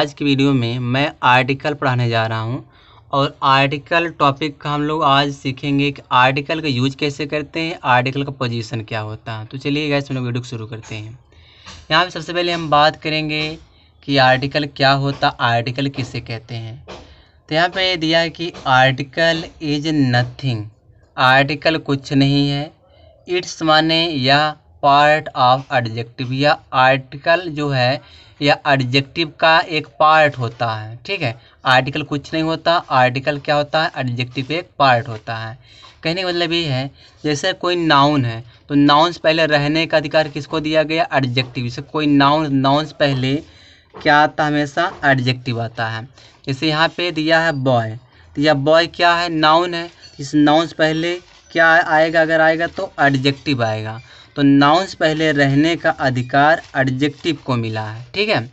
आज की वीडियो में मैं आर्टिकल पढ़ाने जा रहा हूं और आर्टिकल टॉपिक का हम लोग आज सीखेंगे कि आर्टिकल का यूज कैसे करते हैं, आर्टिकल का पोजीशन क्या होता है। तो चलिए गाइस हम लोग वीडियो को शुरू करते हैं। यहाँ पे सबसे पहले हम बात करेंगे कि आर्टिकल क्या होता, आर्टिकल किसे कहते हैं। तो यहाँ पे दिया है कि आर्टिकल इज नथिंग, आर्टिकल कुछ नहीं है। इट्स माने या पार्ट ऑफ एडजेक्टिव, या आर्टिकल जो है या एडजेक्टिव का एक पार्ट होता है। ठीक है, आर्टिकल कुछ नहीं होता, आर्टिकल क्या होता है, एडजेक्टिव का एक पार्ट होता है। कहने का मतलब ये है जैसे कोई नाउन है तो नाउन से पहले रहने का अधिकार किसको दिया गया, एडजेक्टिव। जैसे कोई नाउन से पहले क्या आता है, हमेशा एडजेक्टिव आता है। जैसे यहाँ पे दिया है बॉय, तो यह बॉय क्या है, नाउन है। इस नाउन से पहले क्या आएगा, अगर आएगा तो एडजेक्टिव आएगा। तो नाउन से पहले रहने का अधिकार एडजेक्टिव को मिला है। ठीक है,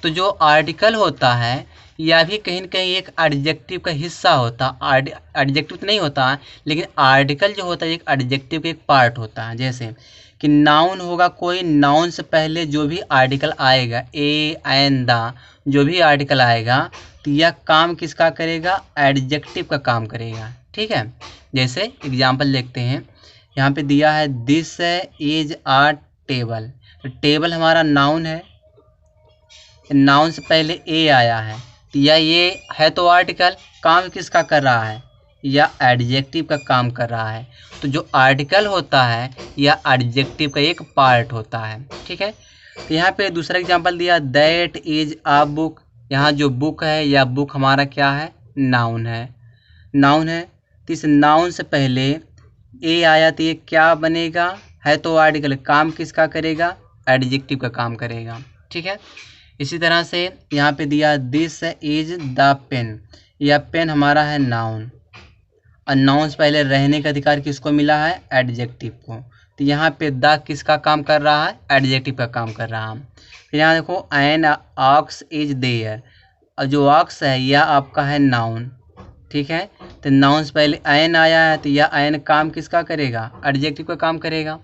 तो जो आर्टिकल होता है यह भी कहीं न कहीं एक एडजेक्टिव का हिस्सा होता है। एडजेक्टिव तो नहीं होता है, लेकिन आर्टिकल जो होता है एक एडजेक्टिव का एक पार्ट होता है। जैसे कि नाउन होगा कोई, नाउन से पहले जो भी आर्टिकल आएगा, ए एन द, जो भी आर्टिकल आएगा तो यह काम किसका करेगा, एडजेक्टिव का काम करेगा। ठीक है, जैसे एग्जाम्पल देखते हैं। यहाँ पे दिया है दिस इज आ टेबल, तो टेबल हमारा नाउन है, नाउन से पहले ए आया है तो या ये है तो आर्टिकल, काम किसका कर रहा है, या एडजेक्टिव का काम कर रहा है। तो जो आर्टिकल होता है या एडजेक्टिव का एक पार्ट होता है। ठीक है, तो यहाँ पे दूसरा एग्जांपल दिया दैट इज आ बुक, यहाँ जो बुक है या बुक हमारा क्या है, नाउन है, नाउन है। तो इस नाउन से पहले ए आया तो ये क्या बनेगा, है तो आर्टिकल, काम किसका करेगा, एडजेक्टिव का काम करेगा। ठीक है, इसी तरह से यहाँ पे दिया दिस इज द पेन, यह पेन हमारा है नाउन, और नाउन से पहले रहने का अधिकार किसको मिला है, एडजेक्टिव को। तो यहाँ पे द किसका काम कर रहा है, एडजेक्टिव का काम कर रहा है। फिर यहाँ देखो एन ऑक्स इज देयर, और जो ऑक्स है यह आपका है नाउन। ठीक है, तो नाउन से पहले एन आया है तो यह एन काम किसका करेगा, एडजेक्टिव का काम करेगा।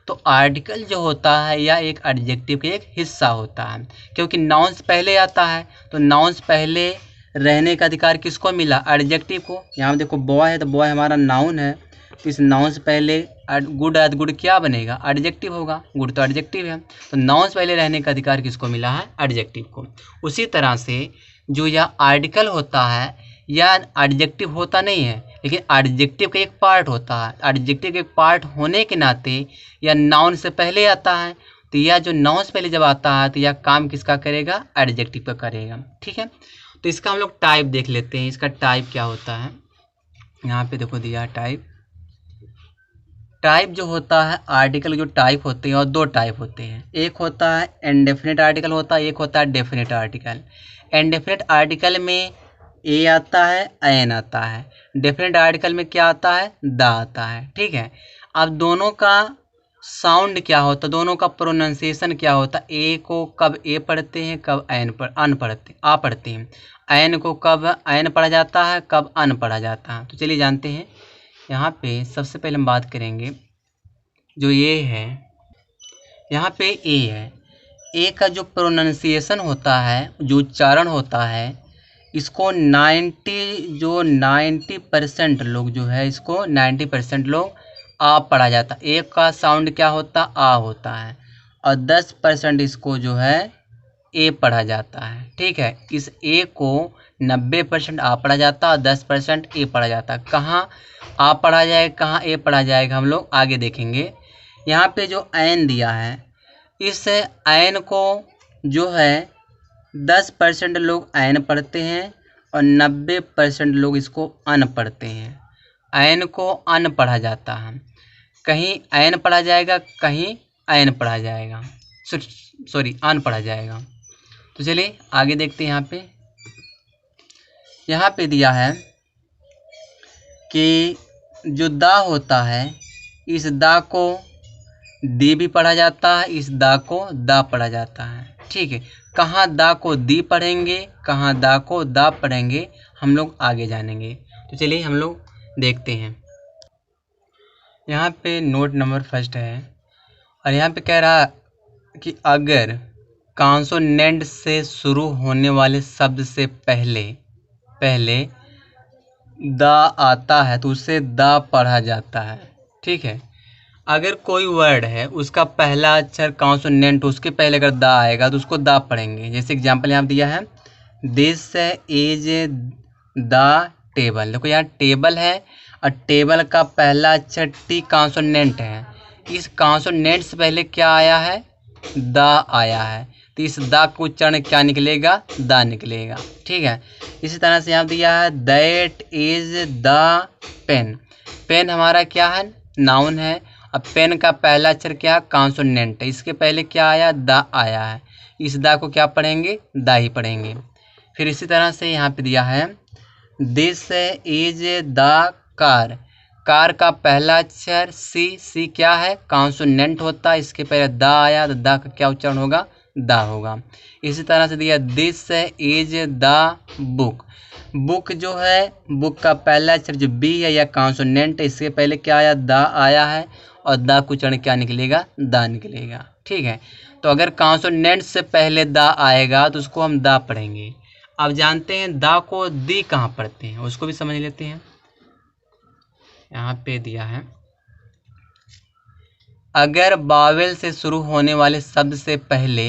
तो आर्टिकल जो होता है या एक एडजेक्टिव का एक हिस्सा होता है, क्योंकि नाउन से पहले आता है। तो नाउन से पहले रहने का अधिकार किसको मिला, एडजेक्टिव को। यहाँ देखो बॉय है तो बॉय हमारा नाउन है, तो इस नाउन से पहले गुड है तो गुड क्या बनेगा, एडजेक्टिव होगा, गुड तो एडजेक्टिव है। तो नाउन से पहले रहने का अधिकार किसको मिला है, एडजेक्टिव को। उसी तरह से जो यह आर्टिकल होता है या एडजेक्टिव होता नहीं है, लेकिन एडजेक्टिव का एक पार्ट होता है। एडजेक्टिव के एक पार्ट होने के नाते यह नाउन से पहले आता है, तो यह जो नाउन से पहले जब आता है तो यह काम किसका करेगा, एडजेक्टिव का करेगा। ठीक है, तो इसका हम लोग टाइप देख लेते हैं, इसका टाइप क्या होता है। यहाँ पे देखो दिया टाइप, टाइप जो होता है आर्टिकल जो टाइप होते हैं, और दो टाइप होते हैं। एक होता है इनडेफिनिट आर्टिकल होता है, एक होता है डेफिनिट आर्टिकल। इनडेफिनिट आर्टिकल में ए आता है, एन आता है। डेफिनेट आर्टिकल में क्या आता है, द आता है। ठीक है, अब दोनों का साउंड क्या होता है, दोनों का प्रोनाउंसिएशन क्या होता है। ए को कब ए पढ़ते हैं, कब एन पर अन पढ़ते आ पढ़ते हैं। एन को कब एन पढ़ा जाता है, कब अन पढ़ा जाता है। तो चलिए जानते हैं। यहाँ पे सबसे पहले हम बात करेंगे जो ये है, यहाँ पे ए है, ए का जो प्रोनाउंसिएशन होता है, जो उच्चारण होता है, इसको 90% लोग जो है, इसको 90% लोग आ पढ़ा जाता है। ए का साउंड क्या होता, आ होता है, और 10% इसको जो है ए पढ़ा जाता है। ठीक है, इस ए को 90% आ पढ़ा जाता है और 10% ए पढ़ा जाता है। कहाँ आ पढ़ा जाएगा, कहाँ ए पढ़ा जाएगा, हम लोग आगे देखेंगे। यहाँ पे जो एन दिया है, इस एन को जो है 10% लोग एन पढ़ते हैं और 90% लोग इसको अन पढ़ते हैं। एन को अन पढ़ा जाता है, कहीं एन पढ़ा जाएगा, कहीं एन पढ़ा जाएगा, सॉरी अन पढ़ा जाएगा। तो चलिए आगे देखते हैं। यहाँ पे दिया है कि जो दा होता है, इस दा को दी भी पढ़ा जाता है, इस दा को दा पढ़ा जाता है। ठीक है, कहाँ दा को दी पढ़ेंगे, कहाँ दा को दा पढ़ेंगे, हम लोग आगे जानेंगे। तो चलिए हम लोग देखते हैं। यहाँ पे नोट नंबर फर्स्ट है, और यहाँ पे कह रहा कि अगर कॉन्सोनेंट से शुरू होने वाले शब्द से पहले द आता है तो उसे द पढ़ा जाता है। ठीक है, अगर कोई वर्ड है उसका पहला अक्षर कॉन्सोनेंट उसके पहले अगर द आएगा तो उसको द पढ़ेंगे। जैसे एग्जांपल यहाँ दिया है, दिस इज द टेबल। देखो यहाँ टेबल है और टेबल का पहला अक्षर टी कॉन्सोनेंट है। इस कॉन्सोनेंट से पहले क्या आया है? द आया है, तो इस द का उच्चारण क्या निकलेगा? द निकलेगा। ठीक है, इसी तरह से यहाँ दिया है that is the pen. Pen हमारा क्या है? नाउन है। अब पेन का पहला अक्षर क्या है? कॉन्सोनेंट है। इसके पहले क्या आया? द आया है। इस द को क्या पढ़ेंगे? द ही पढ़ेंगे। फिर इसी तरह से यहाँ पे दिया है this is the car. Car का पहला अक्षर सी क्या है? कॉन्सोनेंट होता है। इसके पहले द आया तो द का क्या उच्चारण होगा? द होगा। इसी तरह से दिया this is the book. Book जो है, बुक का पहला अक्षर जो बी है या कॉन्सोनेंट है, इसके पहले क्या आया? द आया है और द का उच्चारण क्या निकलेगा? द निकलेगा। ठीक है, तो अगर कॉन्सोनेंट से पहले द आएगा तो उसको हम द पढ़ेंगे। अब जानते हैं द को दी कहाँ पढ़ते हैं, उसको भी समझ लेते हैं। यहाँ पे दिया है, अगर बावेल से शुरू होने वाले शब्द से पहले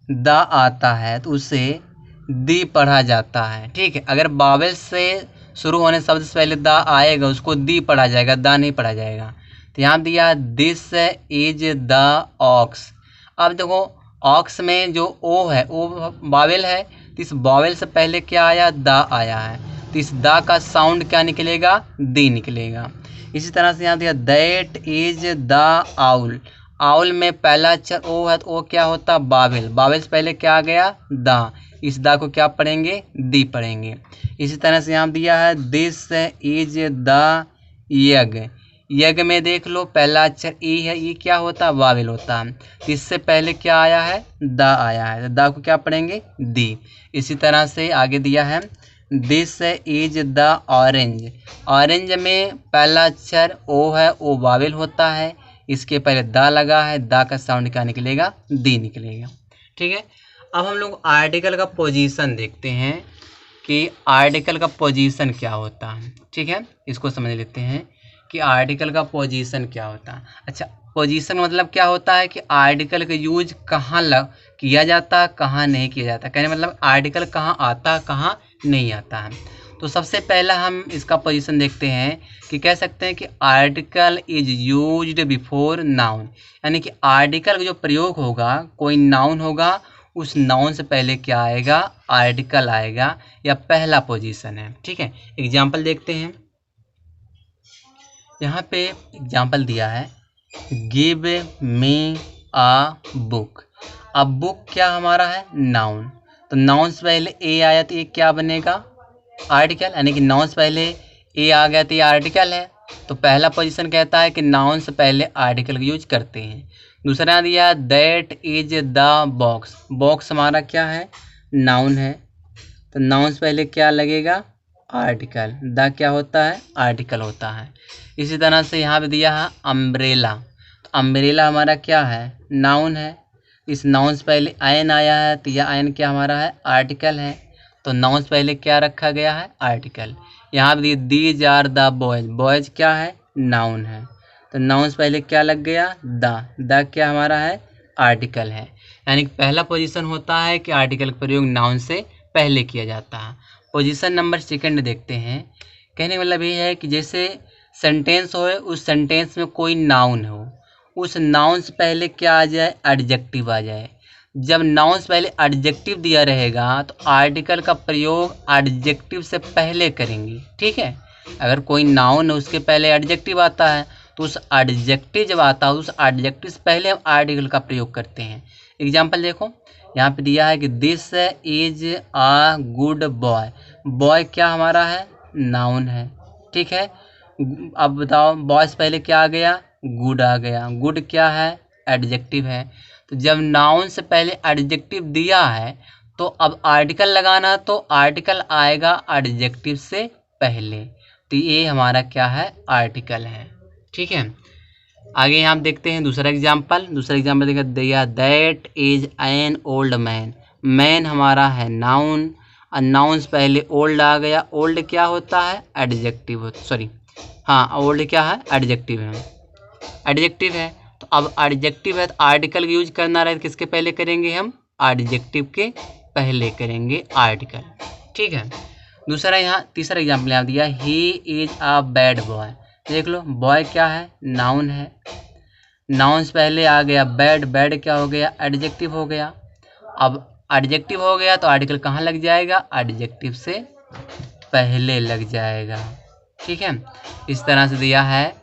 द आता है तो उसे दी पढ़ा जाता है। ठीक है, अगर बावेल से शुरू होने शब्द से पहले द आएगा उसको दी पढ़ा जाएगा, द नहीं पढ़ा जाएगा। तो यहाँ दिया दिस इज द ऑक्स। अब देखो ऑक्स में जो ओ है वो बावेल है, तो इस बावेल से पहले क्या आया? द आया है, तो इस द का साउंड क्या निकलेगा? दी निकलेगा। इसी तरह से यहाँ दिया that is the owl. Owl में पहला अक्षर ओ है तो ओ क्या होता? बावेल। बावेल से पहले क्या आ गया? द। इस द को क्या पढ़ेंगे? दी पढ़ेंगे। इसी तरह से यहाँ दिया है दिस इज द यग। यग में देख लो पहला अक्षर ई है, ई क्या होता? बावेल होता है। इससे पहले क्या आया है? द आया है, द को क्या पढ़ेंगे? दी। इसी तरह से आगे दिया है this is the orange. Orange में पहला अक्षर ओ है, ओ बावेल होता है। इसके पहले द लगा है, द का साउंड क्या निकलेगा? दी निकलेगा। ठीक है, अब हम लोग आर्टिकल का पोजीशन देखते हैं कि आर्टिकल का पोजीशन क्या होता है। ठीक है, इसको समझ लेते हैं कि आर्टिकल का पोजीशन क्या होता है। अच्छा, पोजीशन मतलब क्या होता है कि आर्टिकल का यूज कहाँ किया जाता है, कहाँ नहीं किया जाता। कहने मतलब आर्टिकल कहाँ आता है, कहाँ नहीं आता है। तो सबसे पहला हम इसका पोजीशन देखते हैं कि कह सकते हैं कि article is used before noun. यानी कि आर्टिकल का जो प्रयोग होगा, कोई नाउन होगा, उस नाउन से पहले क्या आएगा? आर्टिकल आएगा, या पहला पोजीशन है। ठीक है, एग्जाम्पल देखते हैं। यहाँ पे एग्जाम्पल दिया है गिव मी आ बुक। अब बुक क्या हमारा है? नाउन। तो नाउन से पहले ए आया तो ये क्या बनेगा? आर्टिकल। यानी कि नाउन से पहले ए आ गया तो ये आर्टिकल है। तो पहला पोजीशन कहता है कि नाउन से पहले आर्टिकल का यूज करते हैं। दूसरा दिया that is the box. Box हमारा क्या है? नाउन है। तो नाउन से पहले क्या लगेगा? आर्टिकल। द क्या होता है? आर्टिकल होता है। इसी तरह से यहाँ पे दिया है अम्ब्रेला। तो अम्ब्रेला हमारा क्या है? नाउन है। इस नाउन से पहले आयन आया है तो यह आयन क्या हमारा है? आर्टिकल है। तो नाउन से पहले क्या रखा गया है? आर्टिकल। यहाँ पे these are the boys. Boys क्या है? नाउन है। तो नाउन से पहले क्या लग गया? द क्या हमारा है? आर्टिकल है। यानी पहला पोजीशन होता है कि आर्टिकल का प्रयोग नाउन से पहले किया जाता है। पोजीशन नंबर सेकंड देखते हैं। कहने का मतलब ये है कि जैसे सेंटेंस हो, उस सेंटेंस में कोई नाउन हो, उस नाउन से पहले क्या आ जाए? एडजेक्टिव आ जाए। जब नाउन से पहले एडजेक्टिव दिया रहेगा तो आर्टिकल का प्रयोग एडजेक्टिव से पहले करेंगे। ठीक है, अगर कोई नाउन है उसके पहले एडजेक्टिव आता है तो उस एडजेक्टिव जब आता है उस एडजेक्टिव से पहले हम आर्टिकल का प्रयोग करते हैं। एग्जाम्पल देखो, यहाँ पे दिया है कि this is a good boy. Boy क्या हमारा है? नाउन है। ठीक है, अब बताओ बॉय से पहले क्या आ गया? गुड आ गया। गुड क्या है? एडजेक्टिव है। तो जब नाउन से पहले एडजेक्टिव दिया है तो अब आर्टिकल लगाना, तो आर्टिकल आएगा एडजेक्टिव से पहले। तो ये हमारा क्या है? आर्टिकल है। ठीक है, आगे यहाँ देखते हैं दूसरा एग्जाम्पल देखा दिया, that is an old man. Man हमारा है नाउन, और नाउन से पहले ओल्ड आ गया। ओल्ड क्या होता है? एडजेक्टिव, सॉरी हाँ, ओल्ड क्या है? एडजेक्टिव है, एडजेक्टिव है। तो अब एडजेक्टिव है तो आर्टिकल यूज करना रहे तो किसके पहले करेंगे हम? एडजेक्टिव के पहले करेंगे आर्टिकल, ठीक है। दूसरा यहाँ तीसरा एग्जाम्पल यहाँ दिया, ही इज अ बैड बॉय। देख लो, बॉय क्या है? नाउन है, नाउन से पहले आ गया बैड, बैड क्या हो गया? एडजेक्टिव हो गया। अब एडजेक्टिव हो गया तो आर्टिकल कहाँ लग जाएगा? एडजेक्टिव से पहले लग जाएगा, ठीक है। इस तरह से दिया है,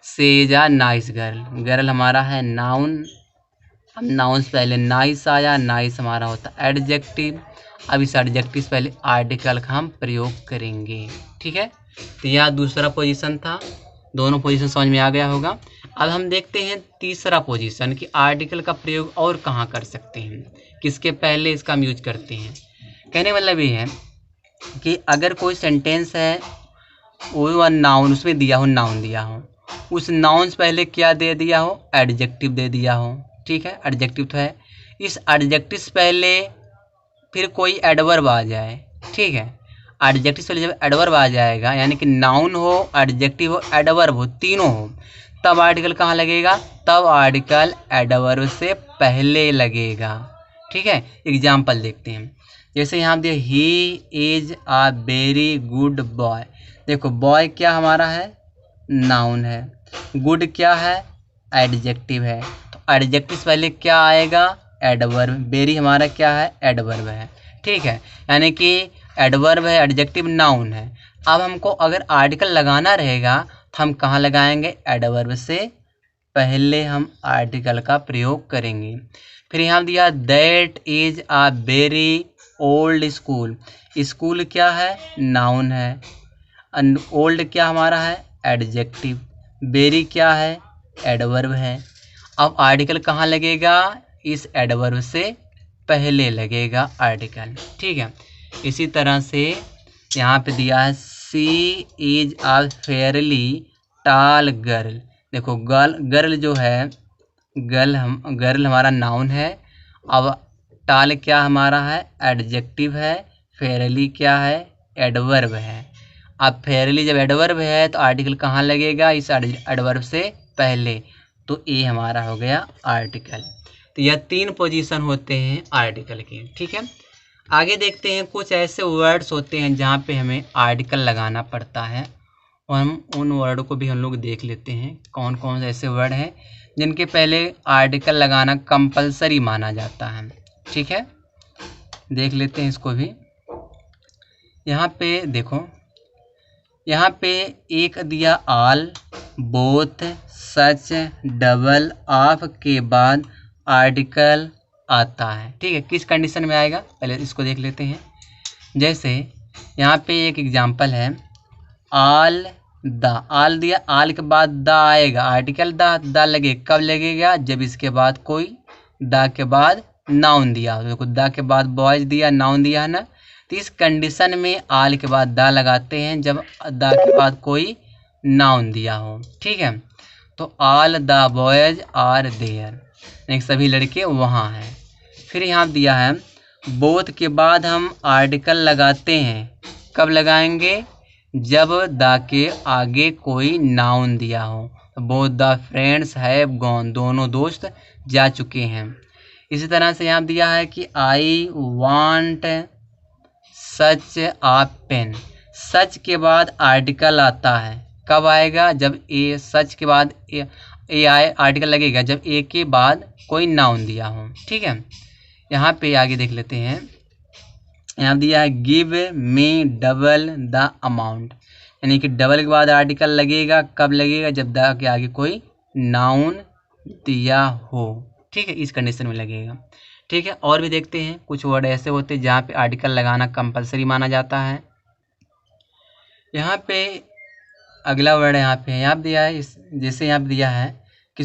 she is a nice girl. Girl हमारा है नाउन, अब नाउन से पहले नाइस आया, नाइस हमारा होता है एडजेक्टिव। अब इस एडजेक्टिव से पहले आर्टिकल का हम प्रयोग करेंगे, ठीक है। तो यह दूसरा पोजीशन था, दोनों पोजीशन समझ में आ गया होगा। अब हम देखते हैं तीसरा पोजीशन कि आर्टिकल का प्रयोग और कहाँ कर सकते हैं, किसके पहले इसका हम यूज करते हैं। कहने मतलब ये है कि अगर कोई सेंटेंस है, वो नाउन उसमें दिया हो, नाउन दिया हो, उस नाउन से पहले क्या दे दिया हो? एडजेक्टिव दे दिया हो, ठीक है। एडजेक्टिव तो है, इस एडजेक्टिव से पहले फिर कोई एडवर्ब आ जाए, ठीक है। एडजेक्टिव से पहले जब एडवर्ब आ जाएगा, यानी कि नाउन हो, एडजेक्टिव हो, एडवर्ब हो, तीनों हो, तब आर्टिकल कहाँ लगेगा? तब आर्टिकल एडवर्ब से पहले लगेगा, ठीक है। एग्जाम्पल देखते हैं, जैसे यहाँ दिया, ही is a very good boy. देखो, बॉय क्या हमारा है? नाउन है, गुड क्या है? एडजेक्टिव है। तो एडजेक्टिव से पहले क्या आएगा? एडवर्ब। वेरी हमारा क्या है? एडवर्ब है, ठीक है। यानी कि एडवर्ब है, एडजेक्टिव नाउन है। अब हमको अगर आर्टिकल लगाना रहेगा तो हम कहाँ लगाएंगे? एडवर्ब से पहले हम आर्टिकल का प्रयोग करेंगे। फिर यहाँ दिया, that is a very old school. School क्या है? नाउन है, ओल्ड क्या हमारा है? एडजेक्टिव। वेरी क्या है? एडवर्ब है। अब आर्टिकल कहाँ लगेगा? इस एडवर्ब से पहले लगेगा आर्टिकल, ठीक है। इसी तरह से यहाँ पे दिया है, शी इज अ फेयरली टाल गर्ल। देखो, गर्ल जो है, गर्ल हमारा नाउन है। अब टाल क्या हमारा है? एडजेक्टिव है। फेयरली क्या है? एडवर्ब है। अब फेयरली जब एडवर्ब है तो आर्टिकल कहाँ लगेगा? इस एडवर्ब से पहले, तो ये हमारा हो गया आर्टिकल। तो यह तीन पोजीशन होते हैं आर्टिकल के, ठीक है। आगे देखते हैं, कुछ ऐसे वर्ड्स होते हैं जहाँ पे हमें आर्टिकल लगाना पड़ता है, और हम उन वर्ड को भी हम लोग देख लेते हैं कौन कौन से ऐसे वर्ड हैं जिनके पहले आर्टिकल लगाना कंपलसरी माना जाता है, ठीक है। देख लेते हैं इसको भी। यहाँ पे देखो, यहाँ पे एक दिया all, both, such, double, of के बाद आर्टिकल आता है, ठीक है। किस कंडीशन में आएगा पहले इसको देख लेते हैं। जैसे यहाँ पे एक एग्जांपल है, ऑल द, ऑल दिया, ऑल के बाद द आएगा, आर्टिकल द लगे, कब लगेगा? जब इसके बाद कोई द के बाद नाउन दिया। देखो, द के बाद बॉयज दिया, नाउन दिया है ना, तो इस कंडीशन में आल के बाद द लगाते हैं जब द के बाद कोई नाउन दिया हो, ठीक है। तो all the boys are there, यानी सभी लड़के वहाँ हैं। फिर यहाँ दिया है, बोथ के बाद हम आर्टिकल लगाते हैं, कब लगाएंगे? जब द के आगे कोई नाउन दिया हो। Both the friends have gone, दोनों दोस्त जा चुके हैं। इसी तरह से यहाँ दिया है कि I want such uh pen, सच के बाद आर्टिकल आता है, कब आएगा? जब ए, सच के बाद ए आए, आर्टिकल लगेगा जब ए के बाद कोई नाउन दिया हो, ठीक है। यहाँ पे आगे देख लेते हैं, यहाँ दिया है, give me double the amount, यानी कि डबल के बाद आर्टिकल लगेगा, कब लगेगा? जब द के आगे कोई नाउन दिया हो, ठीक है, इस कंडीशन में लगेगा, ठीक है। और भी देखते हैं, कुछ वर्ड ऐसे होते हैं जहाँ पे आर्टिकल लगाना कंपलसरी माना जाता है। यहाँ पे अगला वर्ड यहाँ पे यहाँ दिया है, जैसे यहाँ पे दिया है कि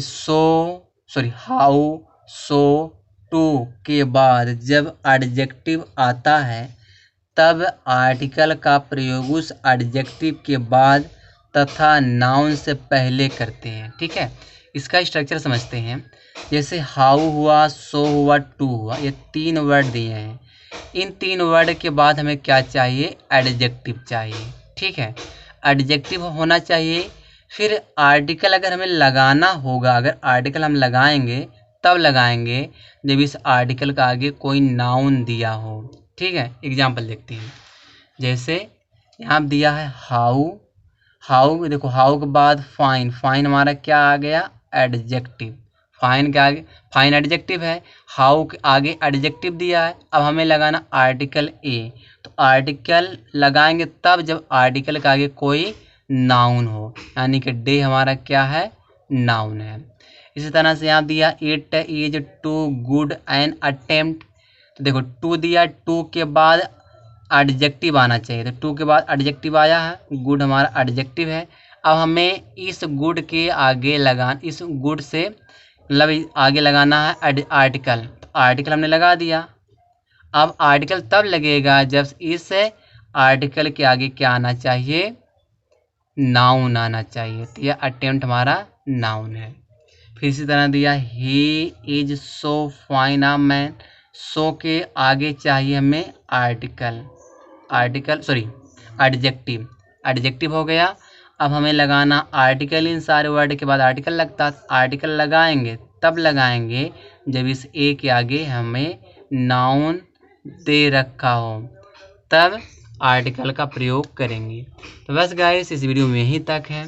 हाउ, सो, टू के बाद जब एडजेक्टिव आता है तब आर्टिकल का प्रयोग उस एडजेक्टिव के बाद तथा नाउन से पहले करते हैं, ठीक है। इसका स्ट्रक्चर समझते हैं। जैसे हाउ हुआ, सो हुआ, टू हुआ, ये 3 वर्ड दिए हैं। इन 3 वर्ड के बाद हमें क्या चाहिए? एडजेक्टिव चाहिए। ठीक है, एडजेक्टिव होना चाहिए। फिर आर्टिकल अगर हमें लगाना होगा, अगर आर्टिकल हम लगाएंगे तब लगाएंगे जब इस आर्टिकल का आगे कोई नाउन दिया हो। ठीक है, एग्जाम्पल देखते हैं। जैसे यहाँ दिया है हाउ, हाउ देखो, हाउ के बाद फाइन, फाइन हमारा क्या आ गया? एडजेक्टिव। फाइन के आगे, फाइन एडजेक्टिव है, हाउ के आगे एडजेक्टिव दिया है। अब हमें लगाना आर्टिकल ए, तो आर्टिकल लगाएंगे तब जब आर्टिकल के आगे कोई नाउन हो, यानी कि डे हमारा क्या है? नाउन है। इसी तरह से यहाँ दिया it is too good an attempt, तो देखो टू दिया, टू के बाद एडजेक्टिव आना चाहिए, तो टू के बाद एडजेक्टिव आया है, गुड हमारा एडजेक्टिव है। अब हमें इस गुड के आगे इस गुड से मतलब आगे लगाना है आर्टिकल, तो आर्टिकल हमने लगा दिया। अब आर्टिकल तब लगेगा जब इस आर्टिकल के आगे क्या आना चाहिए? नाउन आना चाहिए। तो यह अटेम्प्ट हमारा नाउन है। फिर इसी तरह दिया ही is so fine a man, so के आगे चाहिए हमें एडजेक्टिव, एडजेक्टिव हो गया। अब हमें लगाना आर्टिकल, इन सारे वर्ड के बाद आर्टिकल लगता, आर्टिकल लगाएंगे तब लगाएंगे जब इस ए के आगे हमें नाउन दे रखा हो, तब आर्टिकल का प्रयोग करेंगे। तो बस गाइस, इस वीडियो में यहीं तक है।